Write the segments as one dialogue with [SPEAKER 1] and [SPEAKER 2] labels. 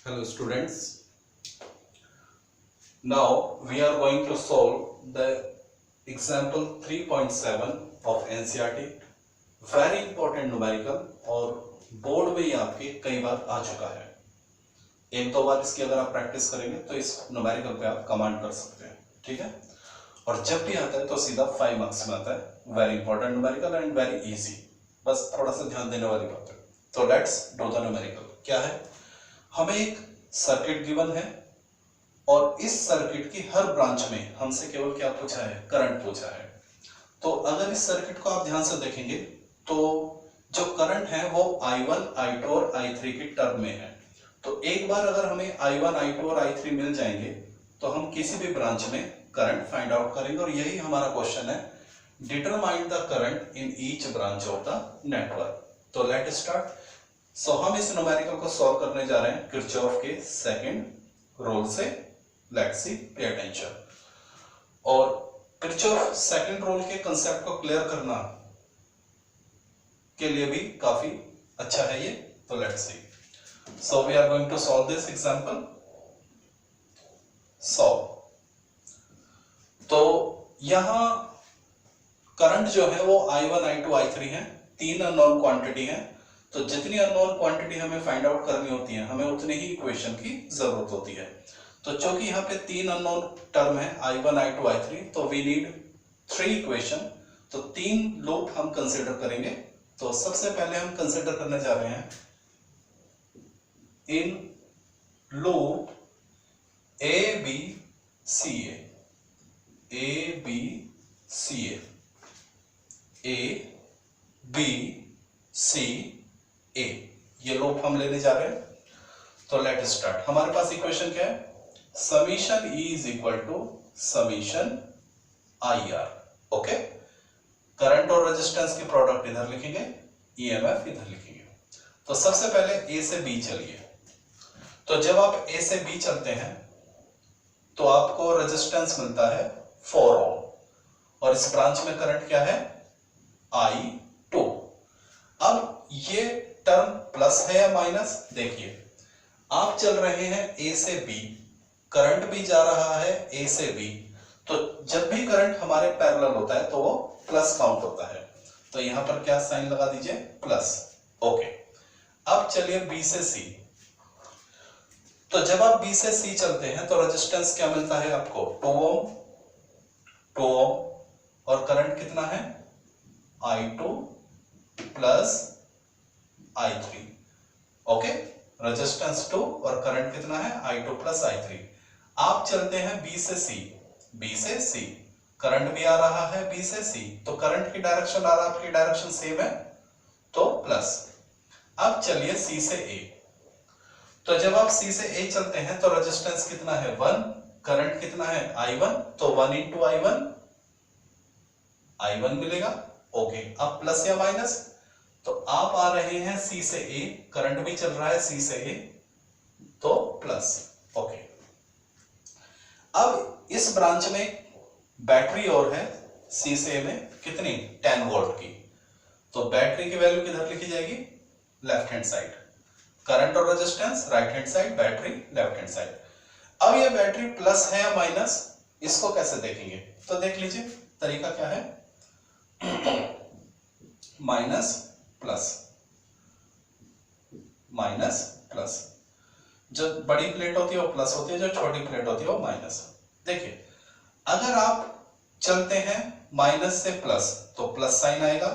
[SPEAKER 1] Hello students, now we are going to solve the example 3.7 of NCERT. Very important numerical और board में ही आपके कई बार आ चुका है। एक दो बार इसकी अगर आप प्रैक्टिस करेंगे तो इस numerical पे आप कमांड कर सकते हैं, ठीक है। और जब भी आता है तो सीधा 5 मार्क्स में आता है। Very important numerical and very easy, बस थोड़ा सा ध्यान देने वाली बात है। तो लेट्स डू द न्यूमेरिकल। क्या है, हमें एक सर्किट गिवन है और इस सर्किट की हर ब्रांच में हमसे केवल क्या पूछा है, करंट पूछा है। तो अगर इस सर्किट को आप ध्यान से देखेंगे तो जो करंट है वो I1, I2 और I3 की टर्म में है। तो एक बार अगर हमें I1, I2 और I3 मिल जाएंगे तो हम किसी भी ब्रांच में करंट फाइंड आउट करेंगे और यही हमारा क्वेश्चन है, determine the current in each branch of the network. तो लेट स्टार्ट। सो हम इस न्यूमेरिकल को सॉल्व करने जा रहे हैं किरचॉफ के सेकंड रूल से। Let's see, pay attention. और किरचॉफ सेकंड रूल के कांसेप्ट को क्लियर करना के लिए भी काफी अच्छा है ये। तो let's see, so we are going to solve this example. Solve. तो यहां करंट जो है वो I1, I2, I3 है, तीन अननोन क्वांटिटी है। तो जितनी अननोन क्वांटिटी हमें फाइंड आउट करनी होती है, हमें उतनी ही इक्वेशन की जरूरत होती है। तो चूंकि यहाँ पे तीन अननोन टर्म है I1, I2, I3, तो वी नीड 3 इक्वेशन। तो 3 लूप हम कंसीडर करेंगे। तो सबसे पहले हम कंसीडर करने जा रहे हैं in loop A B C A, A B C A, A B C A, ये लूप हम लेने जा रहे हैं। तो लेट स्टार्ट। हमारे पास इक्वेशन क्या है, summation E is equal to summation IR। Okay, current और रेजिस्टेंस की प्रोडक्ट इधर लिखेंगे, EMF इधर लिखेंगे। तो सबसे पहले A से B चलिए। तो जब आप A से B चलते हैं तो आपको रेजिस्टेंस मिलता है 4 ओम और इस ब्रांच में करंट क्या है, I2। अब ये टर्म प्लस है या माइनस, देखिए आप चल रहे हैं A से B, करंट भी जा रहा है A से B। तो जब भी करंट हमारे पैरेलल होता है तो वो प्लस काउंट होता है। तो यहां पर क्या साइन लगा दीजिए, प्लस। ओके, अब चलिए B से C। तो जब आप B से C चलते हैं तो रेजिस्टेंस क्या मिलता है आपको, 2 ओम, 2 ओम। और करंट कितना है, I2 plus I3। Okay, resistance 2 और करंट कितना है, I2 प्लस I3। आप चलते हैं B से C, B से C, करंट भी आ रहा है B से C, तो करंट की डायरेक्शन और आपकी डायरेक्शन सेम है, तो प्लस। अब चलिए C से A। तो जब आप C से A चलते हैं तो रेजिस्टेंस कितना है, 1, करंट कितना है, I1, तो 1 इंटू I1 मिलेगा। ओके, अब प्लस या माइनस, तो आप आ रहे हैं C से A, करंट भी चल रहा है C से A, तो प्लस। ओके, अब इस ब्रांच में बैटरी और है C से A में कितनी, 10 वोल्ट की। तो बैटरी की वैल्यू किधर लिखी जाएगी, लेफ्ट हैंड साइड। करंट और resistance right hand side, battery left hand side. अब ये बैटरी प्लस है या माइनस, इसको कैसे देखेंगे, तो देख लीजिए तरीका क्या है, माइनस प्लस, माइनस प्लस। जो बड़ी प्लेट होती है वो प्लस होती है, जो छोटी प्लेट होती है वो माइनस। देखिए अगर आप चलते हैं माइनस से प्लस तो प्लस साइन आएगा,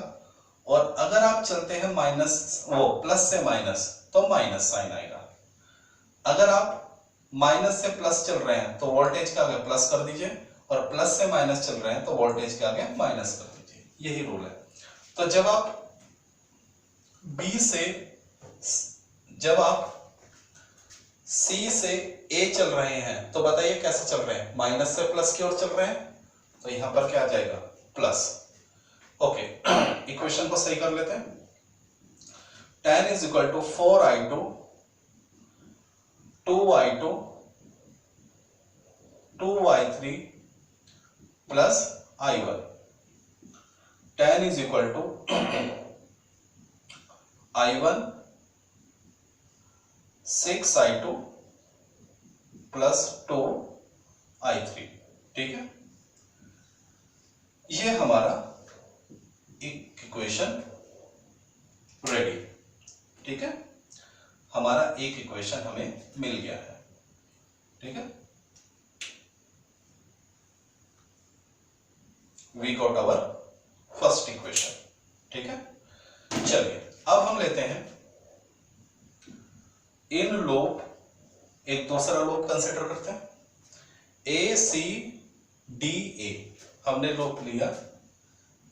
[SPEAKER 1] और अगर आप चलते हैं माइनस वो प्लस से माइनस तो माइनस साइन आएगा। अगर आप माइनस से प्लस चल रहे हैं तो वोल्टेज के आगे प्लस कर दीजिए, और प्लस से माइनस चल रहे हैं तो वोल्टेज के आगे माइनस कर दीजिए, यही रूल है। तो जब आप जब आप C से A चल रहे हैं तो बताइए कैसे चल रहे हैं, माइनस से प्लस की ओर चल रहे हैं, तो यहां पर क्या आ जाएगा, प्लस। ओके, इक्वेशन को सही कर लेते हैं। 10 is equal to 4I2, 2I2, 2I3 plus I1। 10 is equal to I1 6I2 plus 2i3। ठीक है, ये हमारा इक्वेशन रेडी। ठीक है, हमारा एक इक्वेशन हमें मिल गया है। ठीक है, we got our first equation. ठीक है, चलिए अब हम लेते हैं इन लोब, एक दूसरा लोब कंसिडर करते हैं। ए सी डी ए, हमने लोब लिया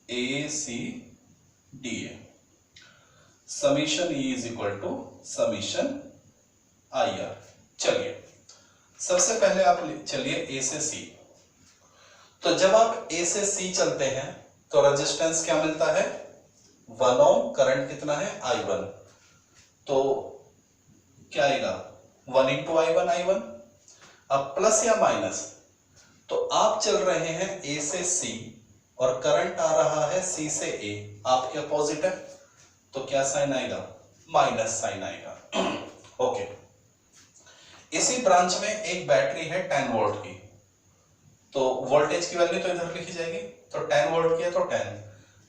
[SPEAKER 1] A C D A, summation E is equal to summation I R. चलिए सबसे पहले आप चलिए ए से सी। तो जब आप ए से सी चलते हैं तो रेजिस्टेंस क्या मिलता है, 1 ओम। करंट कितना है, I1। तो क्या आएगा, 1 इंटू I1। अब प्लस या माइनस, तो आप चल रहे हैं ए से सी और करंट आ रहा है सी से ए, आपके अपोजिट है, तो क्या साइन आएगा, माइनस साइन आएगा। ओके, इसी ब्रांच में एक बैटरी है 10 वोल्ट की, तो वोल्टेज की वैल्यू तो इधर लिखी जाएगी, तो 10 वोल्ट की है तो 10।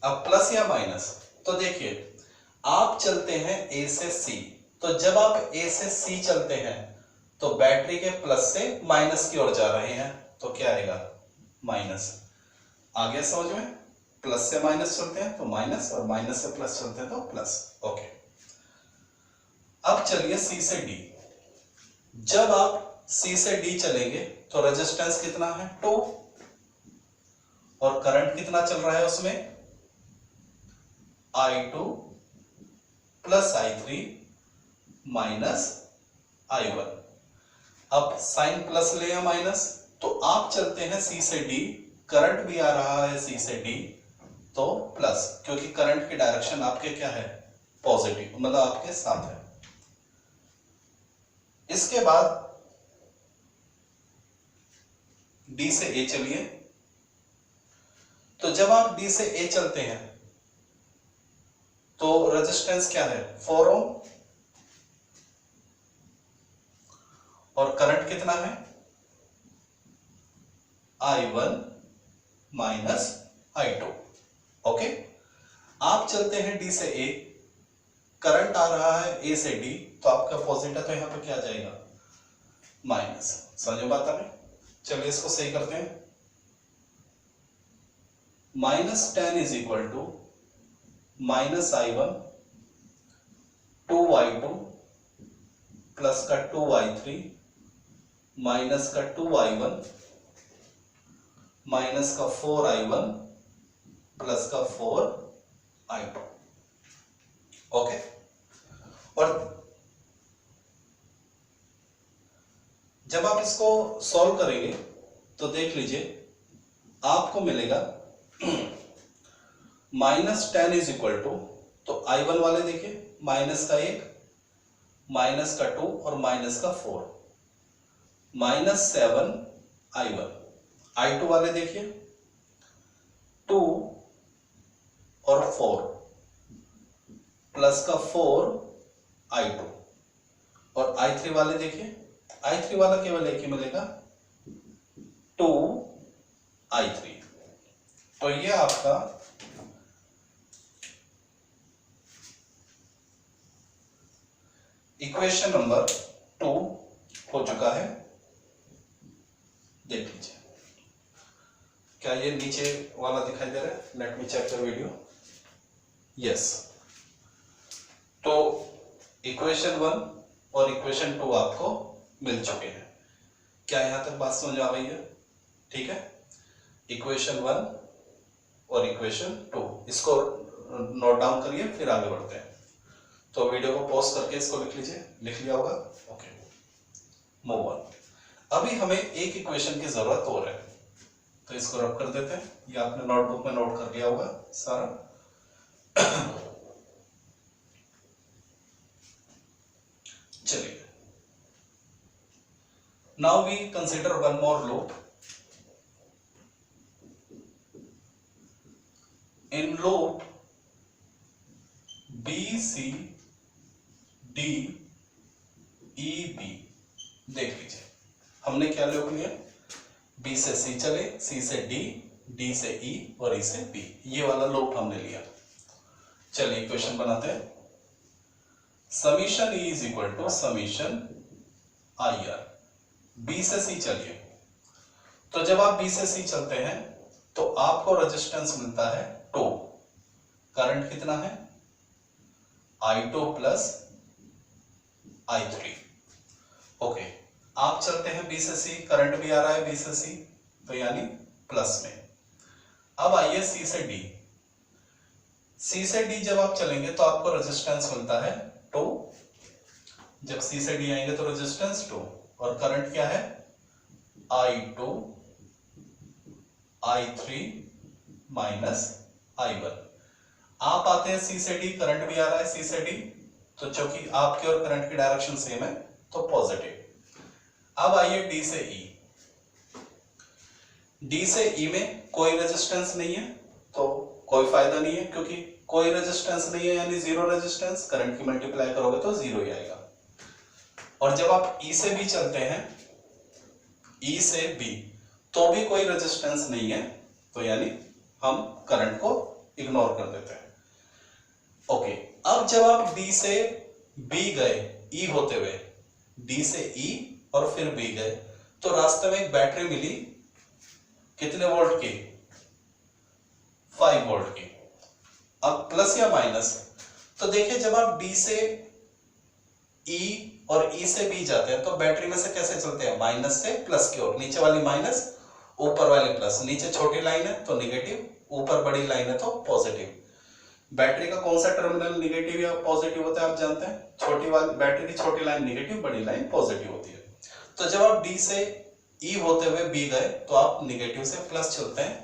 [SPEAKER 1] अब प्लस या माइनस, तो देखिए आप चलते हैं ए से सी, तो जब आप ए से सी चलते हैं तो बैटरी के प्लस से माइनस की ओर जा रहे हैं, तो क्या आएगा, माइनस। आगे समझ में, प्लस से माइनस चलते हैं तो माइनस, और माइनस से प्लस चलते हैं तो प्लस। ओके, अब चलिए सी से डी। जब आप सी से डी चलेंगे तो रेजिस्टेंस कितना है, 2, और करंट कितना चल रहा है उसमें, I2 plus I3 minus I1। अब साइन प्लस ले या माइनस, तो आप चलते हैं सी से डी, करंट भी आ रहा है सी से डी, तो प्लस, क्योंकि करंट की डायरेक्शन आपके क्या है, पॉजिटिव, मतलब आपके साथ है। इसके बाद डी से ए चलिए। तो जब आप डी से ए चलते हैं तो रेजिस्टेंस क्या है, 4 ओम, और करंट कितना है, I1 माइनस I2। ओके, आप चलते हैं डी से ए, करंट आ रहा है ए से डी, तो आपका अपोजिट है, तो यहां पे क्या आ जाएगा, माइनस। समझो बात आ गई। चलिए इसको सही करते हैं। -10 is equal to -I1 2I2 plus का 2I3 माइनस का 2I1 माइनस का 4I1 प्लस का 4I2। ओके, और जब आप इसको सॉल्व करेंगे तो देख लीजिए आपको मिलेगा -10 इज इक्वल टू, तो I1 वाले देखिए माइनस का 1, माइनस का 2 और माइनस का 4, -7 I1। I2 वाले देखिए 2 और 4 प्लस का 4 I2, और I3 वाले देखिए, I3 वाला केवल एक ही मिलेगा, 2 I3। तो ये आपका इक्वेशन नंबर 2 हो चुका है। देख लीजिए, क्या ये नीचे वाला दिखाई दे रहा है, let me check the video. Yes, तो इक्वेशन 1 और इक्वेशन 2 आपको मिल चुके हैं। क्या यहां तक बात समझ आ रही है, ठीक है। इक्वेशन 1 और इक्वेशन 2, इसको नोट डाउन करिए, फिर आगे बढ़ते हैं। तो वीडियो को पॉज करके इसको लिख लीजिए, लिख लिया होगा। Okay, move on. अभी हमें एक इक्वेशन की जरूरत और है, तो इसको रब कर देते हैं। ये आपने नोटबुक में नोट कर लिया होगा सारा। चलिए, now we consider one more loop. In loop BC D E B, देख लीजिए हमने क्या लूप लिया, बी से सी चले, सी से डी, डी से ई और ई से बी, ये वाला लूप हमने लिया। चलिए क्वेश्चन बनाते हैं। Summation E is equal to summation I R. B से सी चलिए, तो जब आप बी से सी चलते हैं तो आपको रेजिस्टेंस मिलता है 2। करंट कितना है, I2 प्लस I3। ओके, आप चलते हैं बी से सी, करंट भी आ रहा है बी से सी, तो यानी प्लस में। अब आइए सी से डी। सी से डी जब आप चलेंगे तो आपको रेजिस्टेंस मिलता है 2। जब सी से डी आएंगे तो रेजिस्टेंस 2, और करंट क्या है, I2 I3 माइनस I1। आप आते हैं सी से डी, करंट भी आ रहा है सी से डी, तो चूंकि आपके और करंट की डायरेक्शन सेम है तो पॉजिटिव। अब आइए डी से ई। डी से ई में कोई रेजिस्टेंस नहीं है तो कोई फायदा नहीं है, क्योंकि कोई रेजिस्टेंस नहीं है यानी जीरो रेजिस्टेंस, करंट की मल्टीप्लाई करोगे तो जीरो ही आएगा। और जब आप ई से बी चलते हैं, ई से बी, तो भी कोई रेजिस्टेंस नहीं है, तो यानी हम करंट को इग्नोर कर देते हैं। ओके, अब जब आप डी से बी गए, ई होते हुए डी से ई और फिर बी गए, तो रास्ते में एक बैटरी मिली, कितने वोल्ट की, 5 वोल्ट की। अब प्लस या माइनस, तो देखिए जब आप डी से ई और ई से बी जाते हैं तो बैटरी में से कैसे चलते हैं, माइनस से प्लस की ओर। नीचे वाली माइनस, ऊपर वाली प्लस। नीचे छोटी लाइन है तो निगेटिव, ऊपर बड़ी लाइन है तो पॉजिटिव। बैटरी का कौन सा टर्मिनल निगेटिव या पॉजिटिव होता है आप जानते हैं, छोटी वाली बैटरी की छोटी लाइन निगेटिव, बड़ी लाइन पॉजिटिव होती है। तो जब आप डी से ई होते हुए बी गए तो आप निगेटिव से प्लस चलते हैं,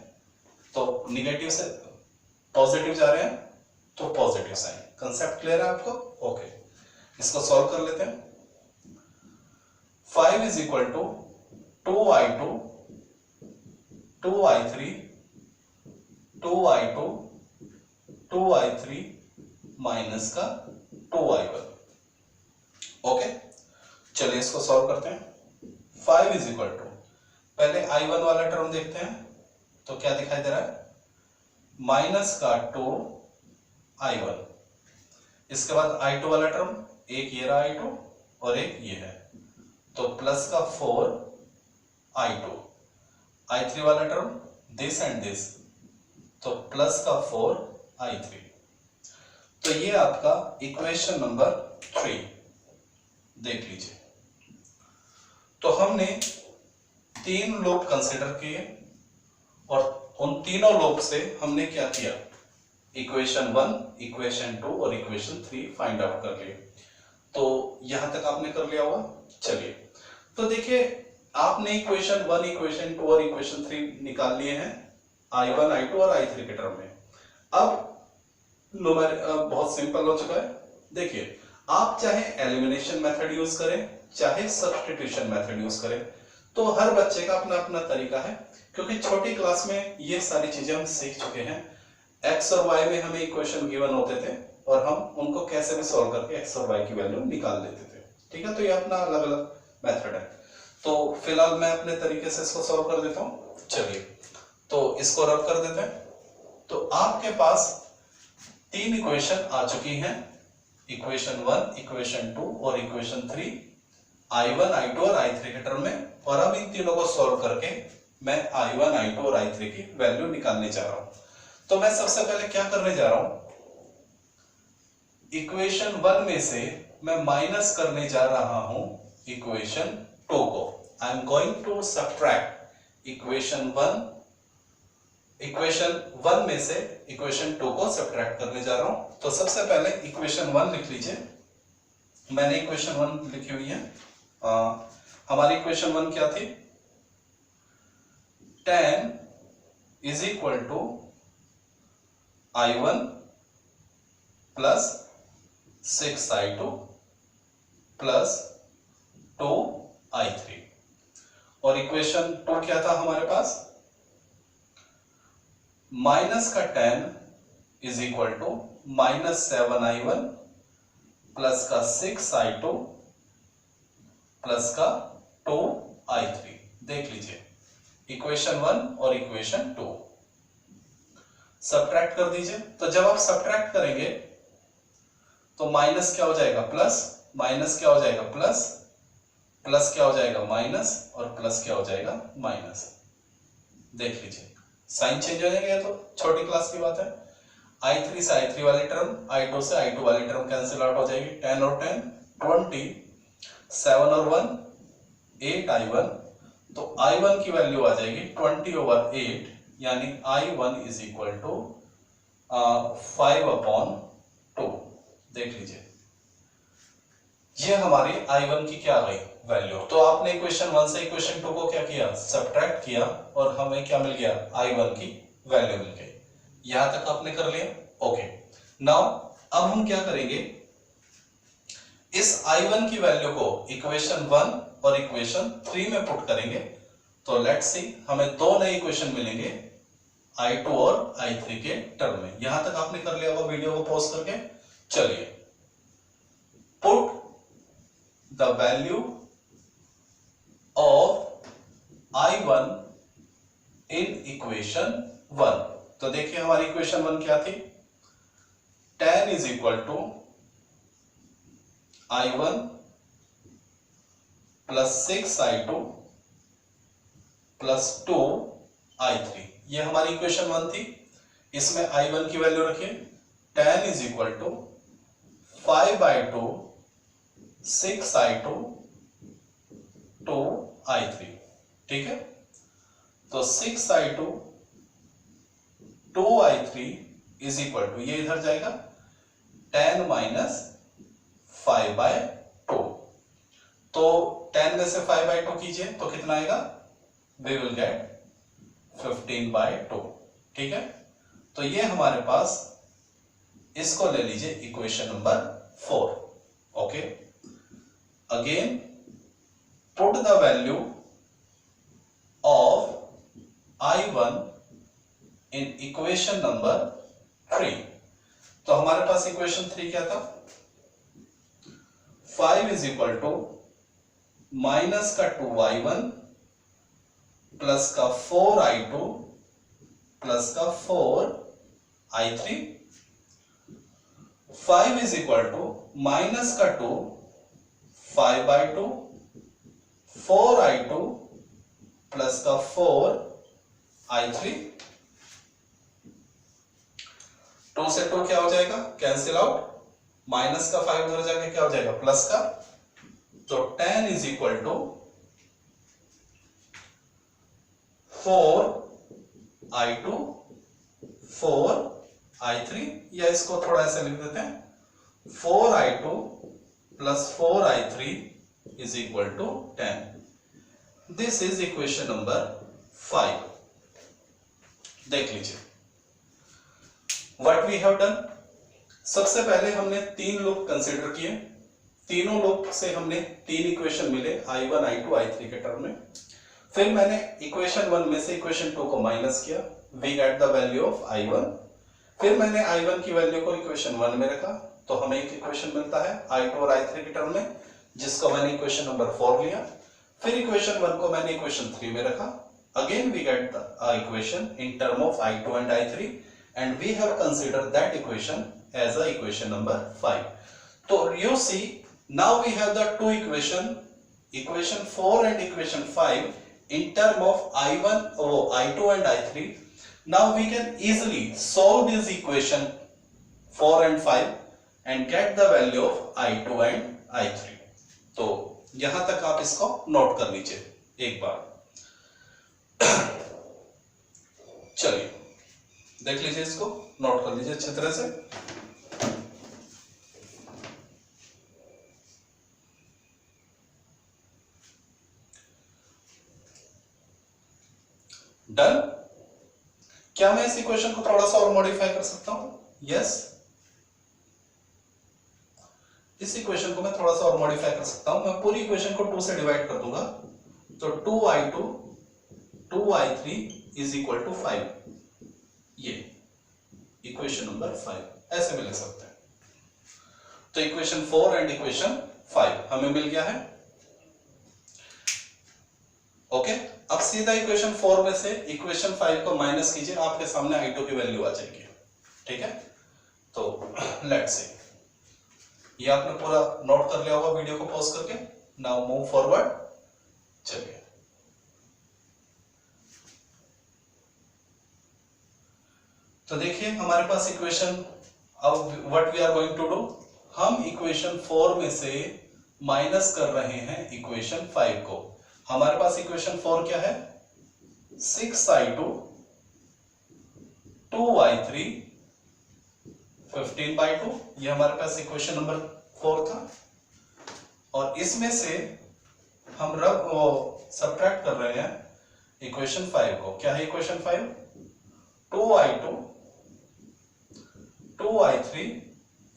[SPEAKER 1] तो निगेटिव से पॉजिटिव जा रहे हैं तो पॉजिटिव साइन। कंसेप्ट क्लियर है आपको? ओके, इसको सॉल्व कर लेते हैं। 5 is equal to 2I2 2I3 2I2 2I3 minus का 2I1। ओके, चलिए इसको सॉल्व करते हैं। 5 इज इक्वल टू, पहले I1 वाला टर्म देखते हैं तो क्या दिखाई दे रहा है, माइनस का 2I1। इसके बाद I2 वाला टर्म, एक ये रहा I2 और एक ये है, तो प्लस का 4I2। I3 वाला टर्म, दिस एंड दिस, तो प्लस का 4I3। तो ये आपका इक्वेशन नंबर 3 देख लीजिए। तो हमने 3 लूप कंसिडर किए और उन तीनों लूप से हमने क्या किया, इक्वेशन 1, इक्वेशन 2 और इक्वेशन 3 फाइंड आउट कर लिए। तो यहां तक आपने कर लिया होगा। चलिए, तो देखिए आपने इक्वेशन 1, इक्वेशन 2 और इक्वेशन 3 निकाल लिए हैं I1, I2 और I3 के टर्म में। अब बहुत सिंपल हो चुका है। देखिए, आप चाहे एलिमिनेशन मेथड यूज करें, चाहे सब्स्टिट्यूशन मेथड यूज करें, तो हर बच्चे का अपना अपना तरीका है, क्योंकि छोटी क्लास में ये सारी चीजें हम सीख चुके हैं। एक्स और वाई में हमें इक्वेशन गिवन होते थे और हम उनको कैसे भी सॉल्व करके एक्स और वाई की वैल्यू निकाल लेते थे। ठीक है, तो ये अपना अलग अलग मेथड है। तो फिलहाल मैं अपने तरीके से इसको सॉल्व कर देता हूँ। चलिए, तो इसको रब कर देते हैं। तो आपके पास 3 इक्वेशन आ चुकी हैं, इक्वेशन 1, इक्वेशन 2 और इक्वेशन 3, I1, I2 और I3 के टर्म में। और अब इन तीनों को सॉल्व करके मैं I1, I2 और I3 की वैल्यू निकालने जा रहा हूं। तो मैं सबसे पहले क्या करने जा रहा हूं, इक्वेशन 1 में से मैं माइनस करने जा रहा हूं इक्वेशन 2 को। I am going to subtract equation 1 में से इक्वेशन 2 को सब्ट्रैक्ट करने जा रहा हूं। तो सबसे पहले इक्वेशन 1 लिख लीजिए। मैंने इक्वेशन 1 लिखी हुई है। हमारी इक्वेशन 1 क्या थी, tan is equal to I1 plus 6I2 plus 2I3। और इक्वेशन 2 क्या था हमारे पास, माइनस का tan is equal to minus 7I1 plus का 6I2 प्लस का 2 I3। देख लीजिए इक्वेशन 1 और इक्वेशन 2 सब्ट्रैक्ट कर दीजिए। तो जब आप सब्ट्रैक्ट करेंगे तो माइनस क्या हो जाएगा प्लस, माइनस क्या हो जाएगा प्लस, प्लस क्या हो जाएगा माइनस और प्लस क्या हो जाएगा माइनस। देख लीजिए साइन चेंज हो जाएगा, तो छोटी क्लास की बात है। I3 से I3 वाली टर्म, I2 से I2 वाली टर्म कैंसिल आउट हो जाएगी। 10 और 10 20, 7 और 1 8 I1, तो I1 की वैल्यू आ जाएगी 20/8, यानी I1 इज इक्वल टू 5/2। देख लीजिए ये हमारी I1 की क्या आ गई वैल्यू। तो आपने इक्वेशन 1 से इक्वेशन 2 को क्या किया, सब्ट्रैक्ट किया और हमें क्या मिल गया, I1 की वैल्यू मिल गई। यहां तक आपने कर लिया। ओके, नाउ अब हम क्या करेंगे, इस I1 की वैल्यू को इक्वेशन 1 और इक्वेशन 3 में पुट करेंगे। तो लेट्स सी हमें दो नए इक्वेशन मिलेंगे I2 और I3 के टर्म में। यहां तक आपने कर लिया होगा वीडियो को पॉज करके। चलिए, put the value of I1 in equation 1। तो देखिए हमारी इक्वेशन 1 क्या थी, 10 is equal to I1 plus 6I2 plus 2I3। ये हमारी इक्वेशन 1 थी। इसमें I1 की वैल्यू रखिए, 10 is equal to 5I2 6I2 2I3। ठीक है, तो 6I2 2I3 is equal to, ये इधर जाएगा 10 माइनस 5/2। तो 10 में से 5/2 कीजिए तो कितना आएगा, वी विल गेट 15/2। ठीक है, तो ये हमारे पास, इसको ले लीजिए equation number 4। Okay, again put the value of I1 in equation number 3। तो हमारे पास इक्वेशन 3 क्या था, 5 इज इक्वल टू माइनस का 2I1 प्लस का 4I2 प्लस का 4I3। 5 is equal to minus का 2 5/2, 4I2 प्लस का 4I3। 2 से 2 क्या हो जाएगा, कैंसिल आउट, माइनस का 5 उधर जाके क्या हो जाएगा प्लस का। तो 10 is equal to 4I2 4I3, या इसको थोड़ा ऐसे लिख देते हैं, 4I2 plus 4I3 is equal to 10। This is equation number 5। देख लीजिए व्हाट वी हैव डन। सबसे पहले हमने 3 लूप कंसीडर किए, तीनों लूप से हमने 3 इक्वेशन मिले I1 I2 I3 के टर्म में। फिर मैंने इक्वेशन 1 में से इक्वेशन 2 को माइनस किया, we get the value of I1। फिर मैंने I1 की वैल्यू को इक्वेशन 1 में रखा, तो हमें एक इक्वेशन मिलता है I2 और I3 के टर्म में, जिसको मैंने इक्वेशन नंबर 4 लिया। फिर इक्वेशन 1 को मैंने इक्वेशन 3 में रखा, again we get the equation in term of I2 and I3, and we have considered that equation as a equation number 5. So you see, now we have the two equation 4 and equation 5 in term of I2 and I3. Now we can easily solve this equation 4 and 5 and get the value of I2 and I3. तो यहां तक आप इसको note कर लीजिए एक बार। चलिए देख लीजिए, इसको नोट कर लीजिए अच्छी तरह से। डन। क्या मैं इस इक्वेशन को थोड़ा सा और मॉडिफाई कर सकता हूं? यस, इस इक्वेशन को मैं थोड़ा सा और मॉडिफाई कर सकता हूं। मैं पूरी इक्वेशन को 2 से डिवाइड कर दूंगा, तो 2I2 2I3 is equal to 5। ये इक्वेशन नंबर 5 ऐसे भी लिख सकते हैं। तो इक्वेशन 4 एंड इक्वेशन 5 हमें मिल गया है। ओके, अब सीधा इक्वेशन 4 में से इक्वेशन 5 को माइनस कीजिए, आपके सामने I2 की वैल्यू आ जाएगी। ठीक है, तो लेट्स सी, ये आपने पूरा नोट कर लिया होगा वीडियो को पॉज करके। Now move forward. चलिए, तो देखिए हमारे पास इक्वेशन, अब what we are going to do, हम इक्वेशन 4 में से माइनस कर रहे हैं इक्वेशन 5 को। हमारे पास इक्वेशन 4 क्या है, 6i2 2y3 15/2, ये हमारे पास इक्वेशन नंबर 4 था। और इसमें से हम सब्ट्रैक्ट कर रहे हैं इक्वेशन 5 को। क्या है equation 5, 2i2 2i3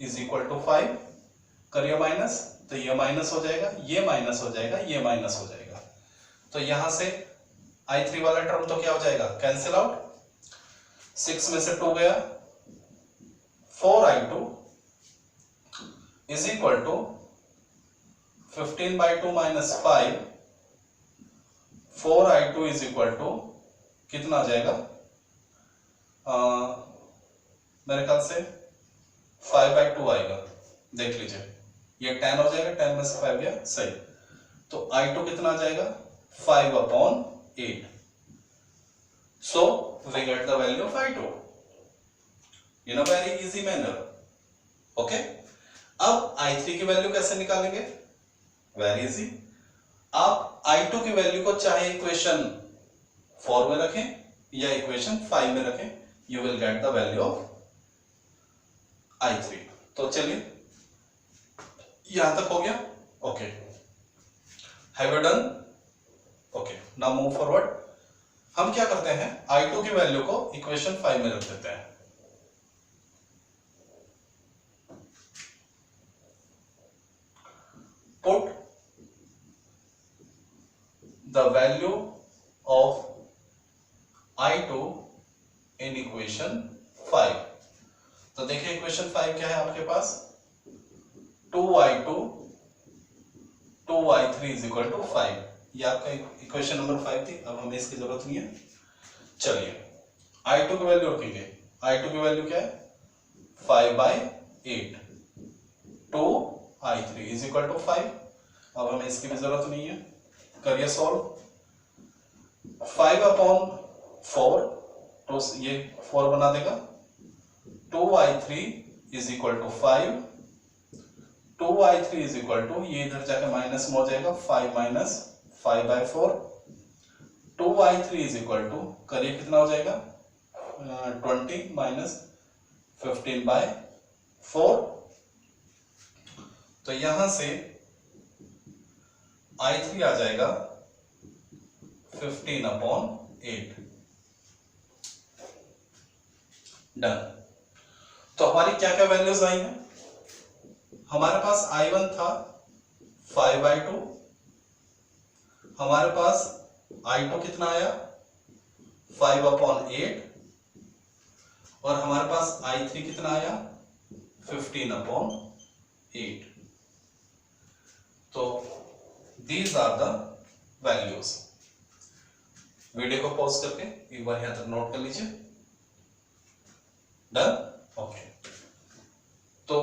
[SPEAKER 1] is equal to 5, करिए माइनस, तो ये माइनस हो जाएगा, ये माइनस हो जाएगा, ये माइनस हो जाएगा, तो यहां से i3 वाला टर्म तो क्या हो जाएगा, कैंसिल आउट, 6 में से 2 गया, 4i2 is equal to 15/2 minus 5, 4i2 is equal to कितना आ जाएगा, मेरे ख्याल से 5/2 आएगा, देख लीजिए, ये 10 हो जाएगा, 10 में से 5 गया, सही, तो i2 कितना आ जाएगा, 5/8। So we get the value of i2 in a very easy manner. Okay, अब i3 की वैल्यू कैसे निकालेंगे, वेरी इजी, आप i2 की वैल्यू को चाहे इक्वेशन 4 में रखें या इक्वेशन 5 में रखें, you will get the value of i3। तो चलिए, यहां तक हो गया, okay, have you done, okay, now move forward. हम क्या करते हैं, i2 की वैल्यू को इक्वेशन 5 में रख देते हैं। Put the value of i2 in equation 5। तो देखिए इक्वेशन 5 क्या है आपके पास, 2i2 2y3 is equal to 5, ये आपका इक्वेशन नंबर 5 थी, अब हमें इसकी जरूरत नहीं है। चलिए i2 की वैल्यू रखेंगे, i2 की वैल्यू क्या है, 5/8, 2i3 इज इक्वल टू 5, अब हमें इसकी भी जरूरत नहीं है, करिए सॉल्व, 5/4, तो ये 4 बना देगा, 2i3 is equal to 5, 2i3 is equal to, ये इधर जाकर माइनस में हो जाएगा, 5 minus 5/4, 2i3 is equal to, करिए कितना हो जाएगा, 20 माइनस 15/4, तो यहां से i3 आ जाएगा 15/8। डन। तो हमारी क्या क्या वैल्यूज आई हैं, हमारे पास i1 था 5/2, हमारे पास i2 कितना आया 5/8, और हमारे पास i3 कितना आया 15/8। तो these are the values. Video को पॉज करके एक बार यहां तक नोट कर लीजिए। Done, okay. तो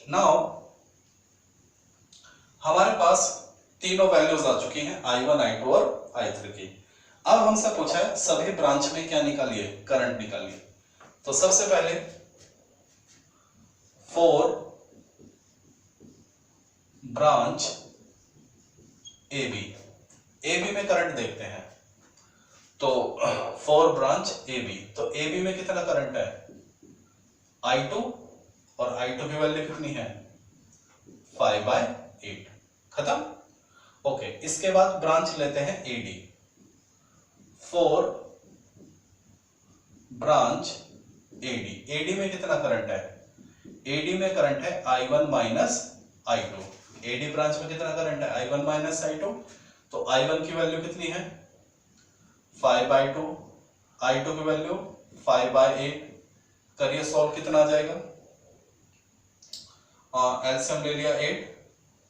[SPEAKER 1] नाउ हमारे पास तीनों वैल्यूज आ चुकी हैं, i1, i2 और i3 की। अब हमसे पूछा है सभी ब्रांच में क्या निकालिए, करंट निकालिए। तो सबसे पहले 4 ब्रांच AB में करंट देखते हैं। तो 4 ब्रांच AB, तो AB में कितना करंट है i2, और i2 की वैल्यू कितनी है 5/8, खत्म। ओके, इसके बाद ब्रांच लेते हैं AD, 4 ब्रांच AD में कितना करंट है, AD में करंट है i1 minus i2, AD branch में कितना करंट है i1 माइनस i2, तो i1 की वैल्यू कितनी है 5/2, i2 की वैल्यू 5/8, करिए सॉल्व, कितना आ जाएगा, एलसीएम ले लिया 8,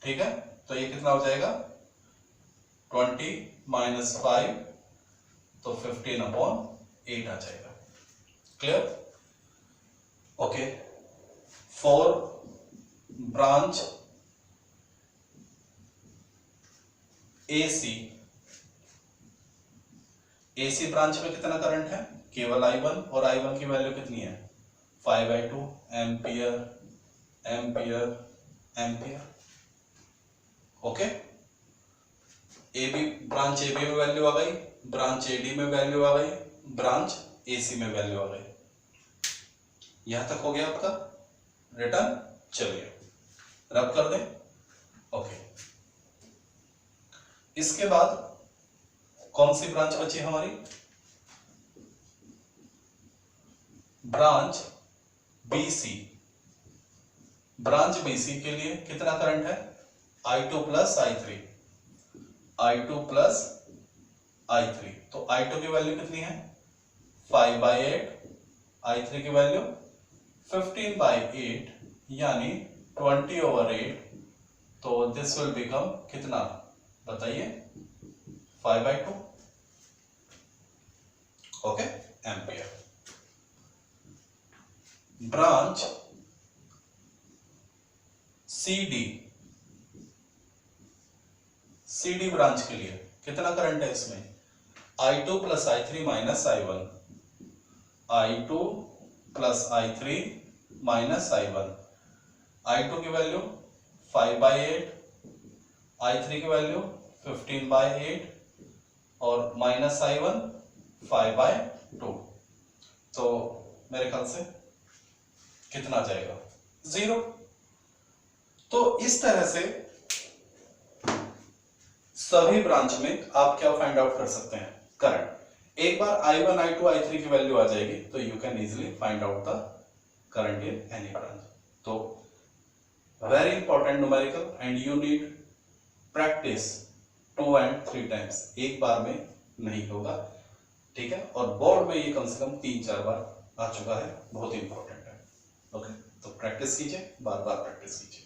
[SPEAKER 1] ठीक है, तो ये कितना हो जाएगा 20 माइनस 5 तो 15/8 आ जाएगा। Clear? Okay. For branch AC branch में कितना करंट है? केवल I1 और I1 की वैल्यू कितनी है? 5/2 ampere ampere ampere. Okay. Branch AB में वैल्यू आ गई, ब्रांच AD में वैल्यू आ गई, ब्रांच AC में वैल्यू आ गई। यहां तक हो गया आपका रिटर्न। चलिए रब कर दें। ओके। इसके बाद कौन सी ब्रांच बची हमारी? Branch BC। ब्रांच BC के लिए कितना करंट है? I2 plus I3। I2 plus I3 तो I2 की वैल्यू कितनी है? 5/8। I3 की वैल्यू 15/8 यानी 20/8। तो दिस विल बिकम कितना बताइए? 5/2। Okay, ampere. Branch CD branch के लिए कितना करंट है इसमें? I2 plus I3 minus I1। I2 plus I3 minus I1। I2 की वैल्यू 5/8, I3 की वैल्यू 15/8 और माइनस I1 5/2। तो मेरे ख्याल से कितना जाएगा? 0। तो इस तरह से सभी ब्रांच में आप क्या फाइंड आउट कर सकते हैं? करंट। एक बार I1, I2, I3 की वैल्यू आ जाएगी तो you can easily find out the current in any branch. तो very important numerical and you need practice 2 and 3 times. एक बार में नहीं होगा, ठीक है? और बोर्ड में ये कम से कम 3-4 बार आ चुका है, बहुत इंपॉर्टेंट है। ओके, तो प्रैक्टिस कीजिए, बार बार प्रैक्टिस कीजिए।